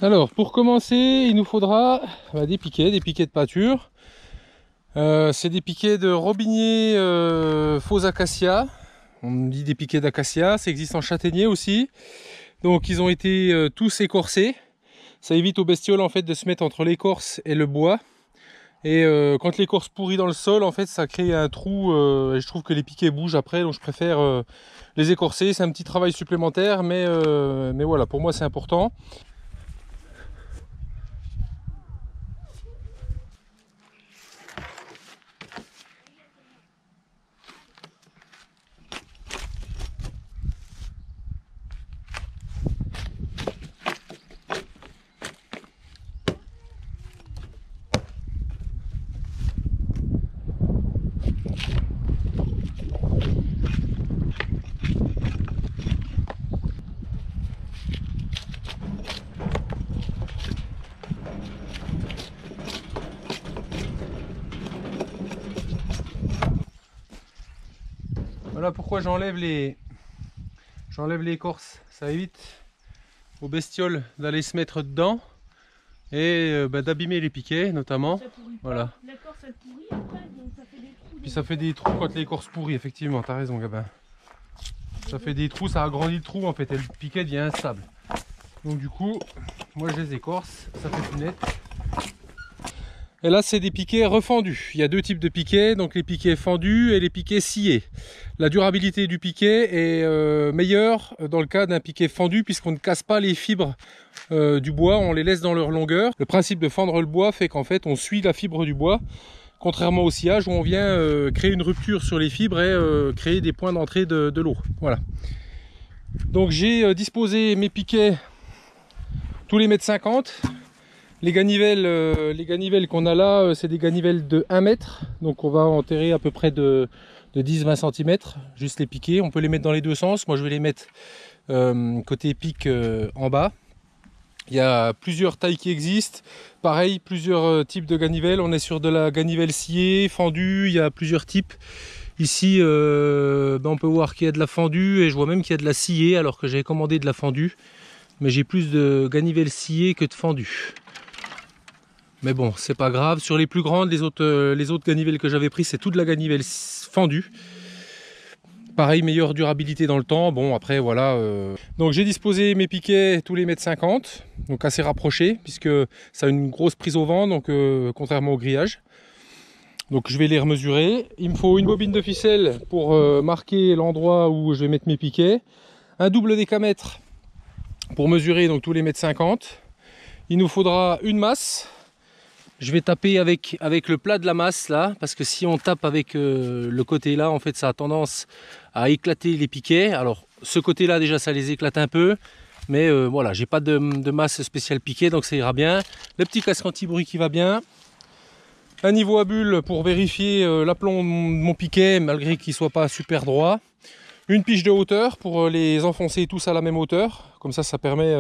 Alors pour commencer, il nous faudra des piquets de pâture. C'est des piquets de robinier faux acacia. On dit des piquets d'acacia, ça existe en châtaignier aussi. Donc ils ont été tous écorcés. Ça évite aux bestioles en fait de se mettre entre l'écorce et le bois. Et quand l'écorce pourrit dans le sol, en fait ça crée un trou et je trouve que les piquets bougent après, donc je préfère les écorcer. C'est un petit travail supplémentaire, mais voilà, pour moi c'est important. Voilà pourquoi j'enlève l'écorce. Ça évite aux bestioles d'aller se mettre dedans et d'abîmer les piquets notamment. Voilà. L'écorce elle pourrit après, donc ça fait des trous. Puis ça fait des trous quand l'écorce pourrit, effectivement, t'as raison Gabin. Ça fait des trous, ça agrandit le trou en fait et le piquet devient instable. Donc du coup, moi je les écorce, ça fait tout net. Et là c'est des piquets refendus. Il y a deux types de piquets, donc les piquets fendus et les piquets sciés. La durabilité du piquet est meilleure dans le cas d'un piquet fendu puisqu'on ne casse pas les fibres du bois, on les laisse dans leur longueur. Le principe de fendre le bois fait qu'en fait on suit la fibre du bois, contrairement au sciage où on vient créer une rupture sur les fibres et créer des points d'entrée de l'eau. Voilà. Donc j'ai disposé mes piquets tous les 1,50 m. Les ganivelles qu'on a là, c'est des ganivelles de 1 mètre. Donc on va enterrer à peu près de 10-20 cm, juste les piquets. On peut les mettre dans les deux sens. Moi je vais les mettre côté pic en bas. Il y a plusieurs tailles qui existent. Pareil, plusieurs types de ganivelles. On est sur de la ganivelle sciée, fendue. Il y a plusieurs types. Ici, on peut voir qu'il y a de la fendue et je vois même qu'il y a de la sciée alors que j'avais commandé de la fendue. Mais j'ai plus de ganivelle sciée que de fendue. Mais bon, c'est pas grave. Sur les plus grandes, les autres ganivelles que j'avais prises, c'est toute la ganivelle fendue. Pareil, meilleure durabilité dans le temps. Bon, après, voilà. Donc, j'ai disposé mes piquets tous les 1,50 m. Donc, assez rapprochés, puisque ça a une grosse prise au vent, donc contrairement au grillage. Donc, je vais les remesurer. Il me faut une bobine de ficelle pour marquer l'endroit où je vais mettre mes piquets. Un double décamètre pour mesurer donc tous les 1,50 m. Il nous faudra une masse. Je vais taper avec le plat de la masse là, parce que si on tape avec le côté là, en fait ça a tendance à éclater les piquets. Alors ce côté là déjà ça les éclate un peu, mais voilà, j'ai pas de masse spéciale piquet, donc ça ira bien. Le petit casque anti-bruit qui va bien. Un niveau à bulle pour vérifier l'aplomb de mon piquet, malgré qu'il soit pas super droit. Une piche de hauteur pour les enfoncer tous à la même hauteur, comme ça permet...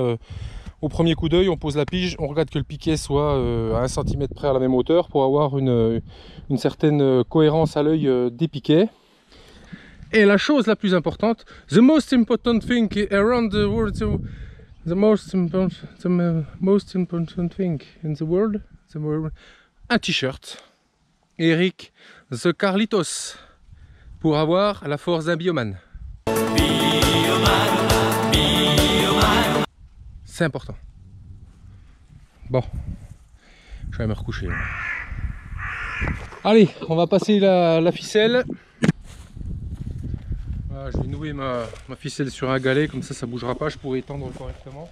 au premier coup d'œil, on pose la pige, on regarde que le piquet soit à 1 cm près à la même hauteur pour avoir une certaine cohérence à l'œil des piquets. Et la chose la plus importante, the most important thing around the world, the most important thing in the world, un t-shirt. Eric the Carlitos, pour avoir la force d'un bioman. C'est important. Bon, je vais me recoucher. Allez, on va passer la ficelle. Voilà, je vais nouer ma ficelle sur un galet, comme ça ça bougera pas, je pourrai étendre correctement.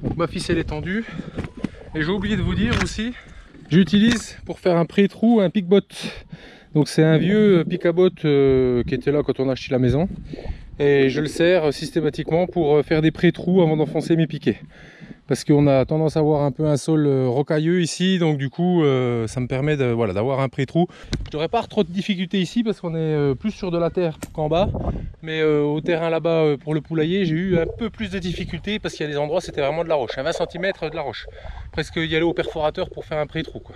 Donc ma ficelle est tendue. Et j'ai oublié de vous dire aussi, j'utilise pour faire un pré-trou un pic-bot. Donc c'est un vieux pic-à-bot qui était là quand on a acheté la maison. Et je le sers systématiquement pour faire des pré-trous avant d'enfoncer mes piquets. parce qu'on a tendance à avoir un peu un sol rocailleux ici, donc du coup ça me permet de, voilà, d'avoir un pré-trou. Je n'aurai pas trop de difficultés ici parce qu'on est plus sur de la terre qu'en bas, mais au terrain là-bas pour le poulailler j'ai eu un peu plus de difficultés parce qu'il y a des endroits c'était vraiment de la roche, à 20 cm de la roche, presque y aller au perforateur pour faire un pré-trou quoi.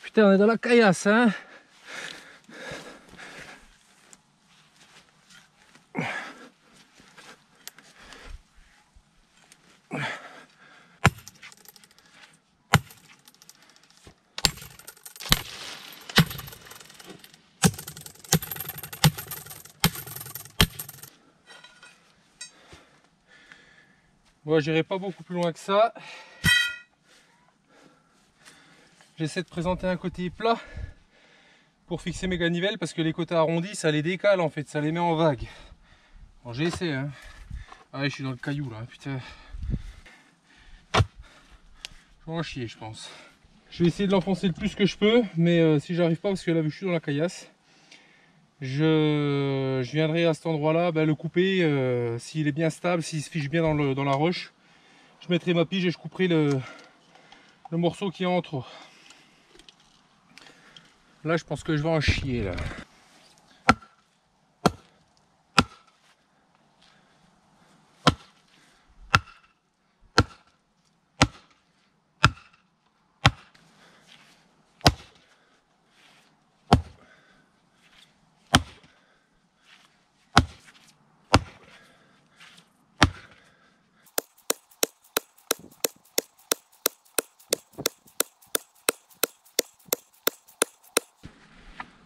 Putain, on est dans la caillasse, hein. Moi, j'irai pas beaucoup plus loin que ça. J'essaie de présenter un côté plat pour fixer mes ganivelles parce que les côtés arrondis ça les décale en fait, ça les met en vague. Bon, j'ai essayé hein. Ah ouais, je suis dans le caillou là, putain. Je vais en chier je pense. Je vais essayer de l'enfoncer le plus que je peux, mais si j'arrive pas parce que là vu que je suis dans la caillasse, je viendrai à cet endroit là le couper s'il est bien stable, s'il se fiche bien dans la roche. Je mettrai ma pige et je couperai le morceau qui est en trop. Là, je pense que je vais en chier là.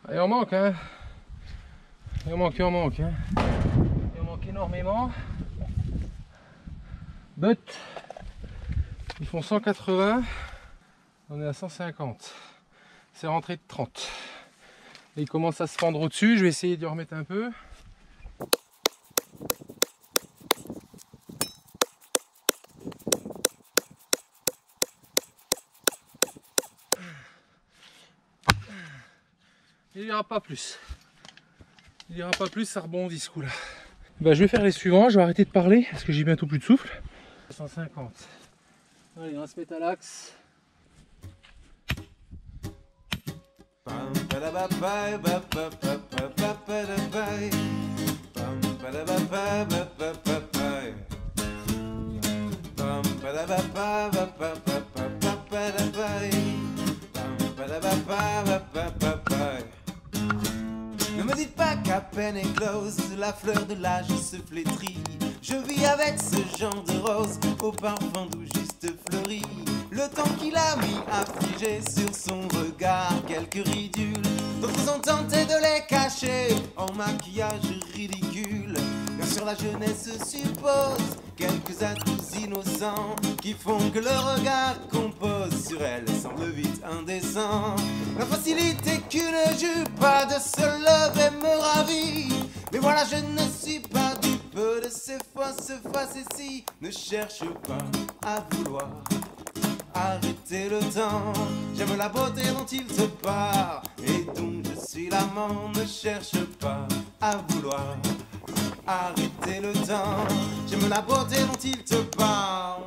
Il en manque hein. Il en manque hein. Il en manque énormément. But ils font 180. On est à 150. C'est rentré de 30. Et il commence à se fendre au-dessus. Je vais essayer de lui remettre un peu. Il n'ira pas plus. Il n'ira pas plus, ça rebondit ce coup là. Bah, je vais faire les suivants, je vais arrêter de parler parce que j'ai bientôt plus de souffle. 150. Allez, on va se mettre à l'axe. Ne me dites pas qu'à peine éclose, la fleur de l'âge se flétrit. Je vis avec ce genre de rose, au parfum doux juste fleuri. Le temps qu'il a mis à figer sur son regard quelques ridules. D'autres ont tenté de les cacher en maquillage ridicule. Bien sûr la jeunesse suppose quelques atouts innocents qui font que le regard qu'on pose sur elle semble vite indécent. La facilité qu'une jupe a de se lever me ravit. Mais voilà, je ne suis pas dupe de ces fausses facéties. Ne cherche pas à vouloir arrêter le temps. J'aime la beauté dont il te part et dont je suis l'amant. Ne cherche pas à vouloir arrêter le temps. J'aime la beauté dont il te parle.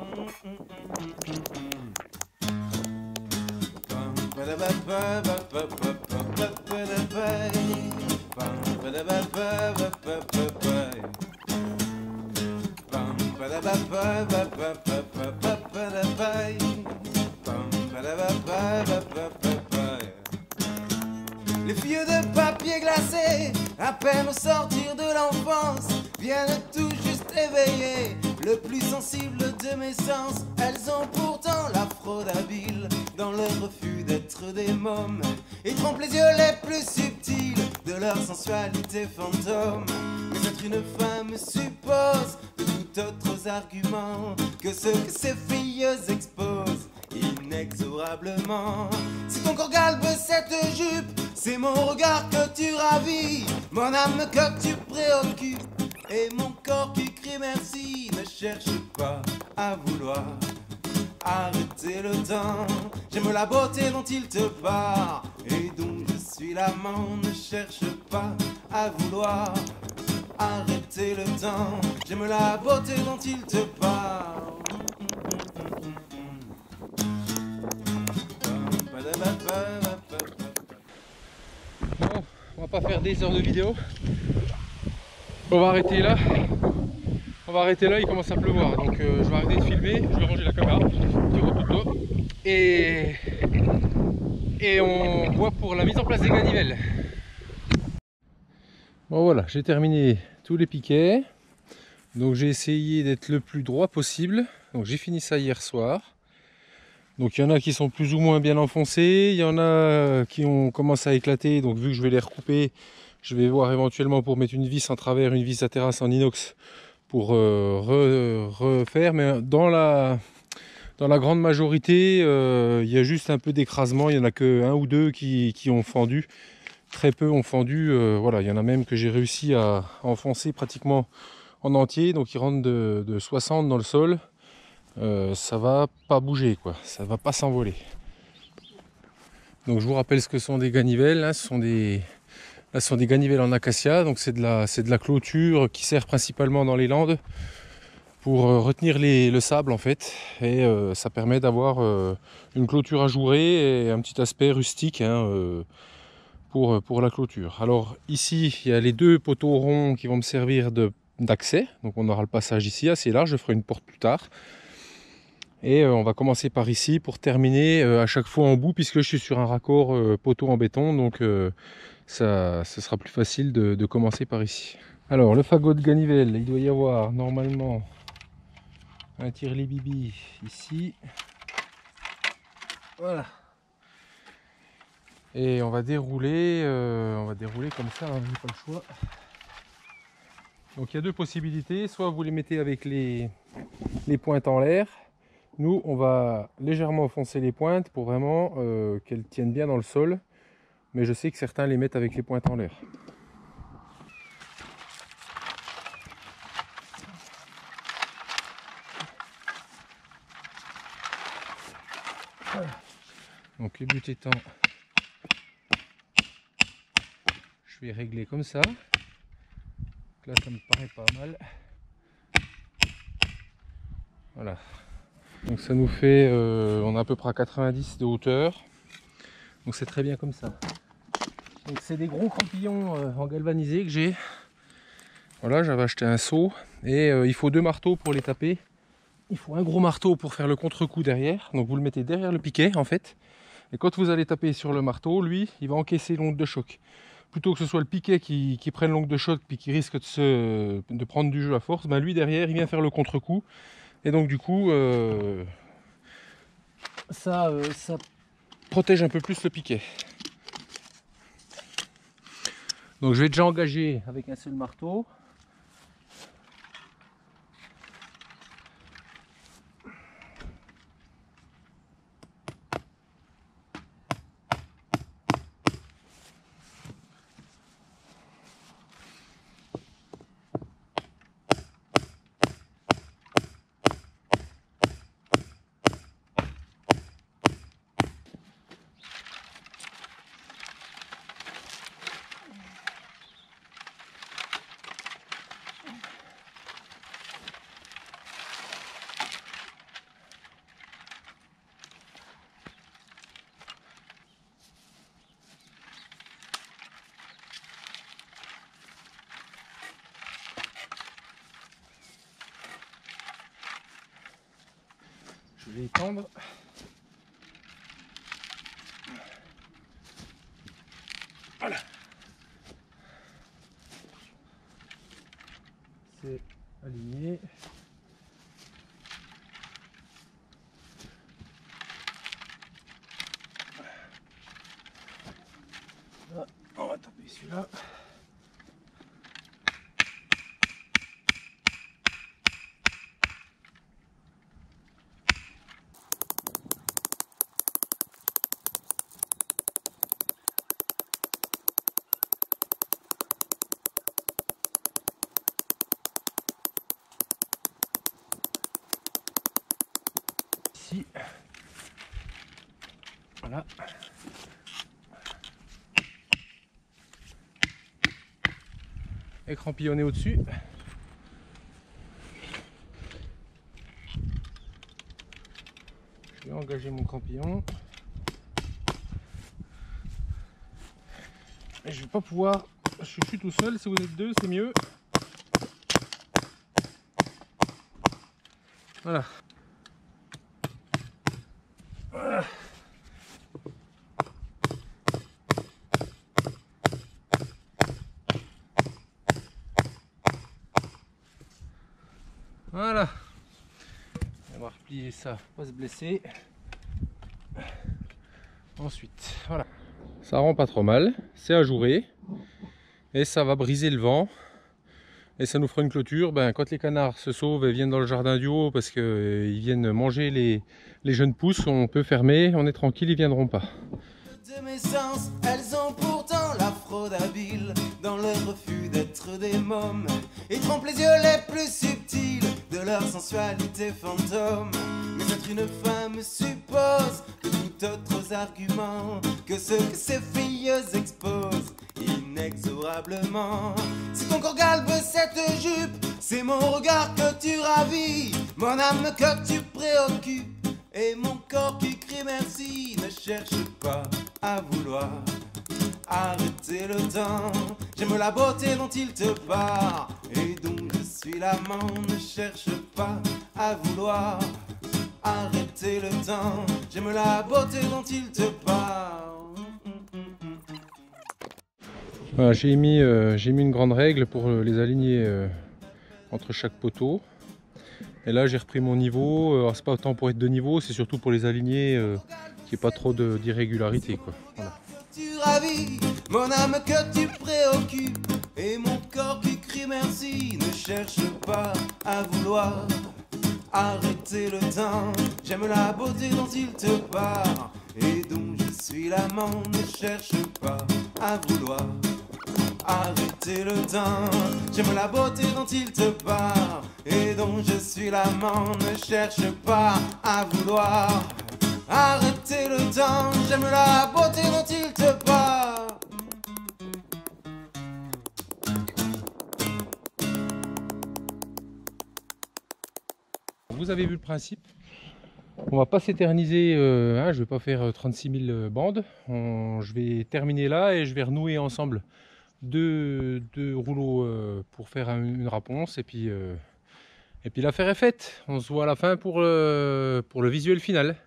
Les filles de papier glacé, à peine au sortir de l'enfance, viennent tout juste éveiller le plus sensible de mes sens. Elles ont pourtant la fraude habile dans leur refus d'être des mômes et trempent les yeux les plus subtils de de leur sensualité fantôme. Mais être une femme suppose de tout autres arguments que ceux que ces filles exposent inexorablement. Si ton corps galbe cette jupe, c'est mon regard que tu ravis, mon âme que tu préoccupes, et mon corps qui crie merci. Ne cherche pas à vouloir arrêter le temps. J'aime la beauté dont il te part et dont je suis l'amant. Ne cherche pas à vouloir arrêter le temps. J'aime la beauté dont il te part. Bon, on va pas faire des heures de vidéo. On va arrêter là. Il commence à pleuvoir. Donc je vais arrêter de filmer, je vais ranger la caméra, petit repos de dos. Et on voit pour la mise en place des ganivelles. Bon voilà, j'ai terminé tous les piquets. Donc j'ai essayé d'être le plus droit possible. Donc j'ai fini ça hier soir. Donc il y en a qui sont plus ou moins bien enfoncés, il y en a qui ont commencé à éclater. Donc vu que je vais les recouper, je vais voir éventuellement pour mettre une vis en travers, une vis à terrasse en inox pour refaire. Mais dans la grande majorité, il y a juste un peu d'écrasement. Il n'y en a que un ou deux qui ont fendu. Très peu ont fendu. Voilà, il y en a même que j'ai réussi à enfoncer pratiquement en entier. Donc ils rentrent de 60 dans le sol. Ça va pas bouger, quoi. Ça va pas s'envoler. Donc je vous rappelle ce que sont des ganivelles. Hein. Ce sont des ganivelles en acacia. Donc c'est de la clôture qui sert principalement dans les landes pour retenir le sable en fait. Et ça permet d'avoir une clôture ajourée et un petit aspect rustique, hein, pour la clôture. Alors ici il y a les deux poteaux ronds qui vont me servir d'accès. Donc on aura le passage ici assez large. Je ferai une porte plus tard. Et on va commencer par ici pour terminer à chaque fois en bout, puisque je suis sur un raccord poteau en béton, donc ce sera plus facile de commencer par ici. Alors le fagot de ganivelle, il doit y avoir normalement un tire-les-bibi ici. Voilà. Et on va dérouler comme ça, hein, j'ai pas le choix. Donc il y a deux possibilités, soit vous les mettez avec les pointes en l'air. Nous, on va légèrement enfoncer les pointes pour vraiment qu'elles tiennent bien dans le sol. Mais je sais que certains les mettent avec les pointes en l'air. Voilà. Donc le but étant, je vais régler comme ça. Donc là, ça me paraît pas mal. Voilà. Donc ça nous fait, on a à peu près à 90 de hauteur. Donc c'est très bien comme ça. Donc c'est des gros crampillons en galvanisé que j'ai. Voilà, j'avais acheté un seau. Et il faut deux marteaux pour les taper. Il faut un gros marteau pour faire le contre-coup derrière. Donc vous le mettez derrière le piquet en fait. Et quand vous allez taper sur le marteau, lui, il va encaisser l'onde de choc. Plutôt que ce soit le piquet qui prenne l'onde de choc puis qui risque de prendre du jeu à force, ben lui derrière, il vient faire le contre-coup. Et donc du coup, ça protège un peu plus le piquet. Donc je vais déjà engager avec un seul marteau. Je vais étendre. Voilà. C'est aligné. Là, on va taper celui-là. ici. Voilà. Écrampillonné au-dessus. Je vais engager mon crampillon. Et je vais pas pouvoir. Je suis tout seul. Si vous êtes deux, c'est mieux. Voilà. Voilà. Voilà. On va replier ça, pas se blesser. Ensuite, voilà. Ça rend pas trop mal, c'est ajouré. Et ça va briser le vent. Et ça nous fera une clôture. Ben, quand les canards se sauvent et viennent dans le jardin du haut parce qu'ils viennent manger les jeunes pousses, on peut fermer, on est tranquille, ils viendront pas. De mes sens, elles ont pourtant la fraude habile dans le refus d'être des mômes et trempent les yeux les plus subtils de leur sensualité fantôme. Mais être une femme suppose de tout autres arguments que ceux que ces filles exposent inexorablement. Si ton corps galbe cette jupe, c'est mon regard que tu ravis, mon âme que tu préoccupes et mon corps qui crie merci. Ne cherche pas à vouloir arrêter le temps. J'aime la beauté dont il te part et dont je suis l'amant. Ne cherche pas à vouloir arrêter le temps. J'aime la beauté dont il te part. Voilà, j'ai mis une grande règle pour les aligner entre chaque poteau. Et là j'ai repris mon niveau. C'est pas autant pour être de niveau, c'est surtout pour les aligner, qu'il n'y ait pas trop d'irrégularité, quoi. Voilà. Tu ravis, mon âme que tu préoccupes et mon corps qui crie merci. Ne cherche pas à vouloir arrêter le temps. J'aime la beauté dont il te part et dont je suis l'amant. Ne cherche pas à vouloir arrêter le temps. J'aime la beauté dont il te part et dont je suis l'amant. Ne cherche pas à vouloir arrêter le temps. J'aime la beauté dont il te part. Vous avez vu le principe. On va pas s'éterniser, je vais pas faire 36 000 bandes. Je vais terminer là et je vais renouer ensemble deux rouleaux pour faire une raponce et puis l'affaire est faite. On se voit à la fin pour le visuel final.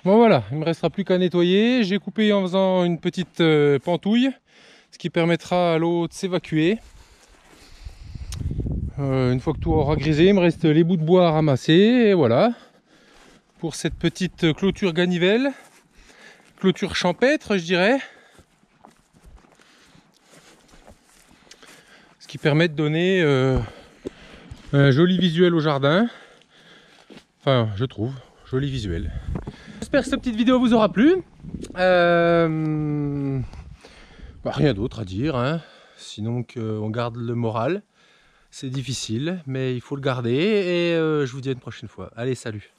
Bon voilà, il me restera plus qu'à nettoyer. J'ai coupé en faisant une petite pantouille, ce qui permettra à l'eau de s'évacuer. Une fois que tout aura grisé, il me reste les bouts de bois à ramasser et voilà pour cette petite clôture ganivelle, clôture champêtre je dirais, ce qui permet de donner un joli visuel au jardin, enfin je trouve joli visuel. J'espère que cette petite vidéo vous aura plu. Rien d'autre à dire, hein. Sinon qu'on garde le moral. C'est difficile, mais il faut le garder et je vous dis à une prochaine fois. Allez, salut!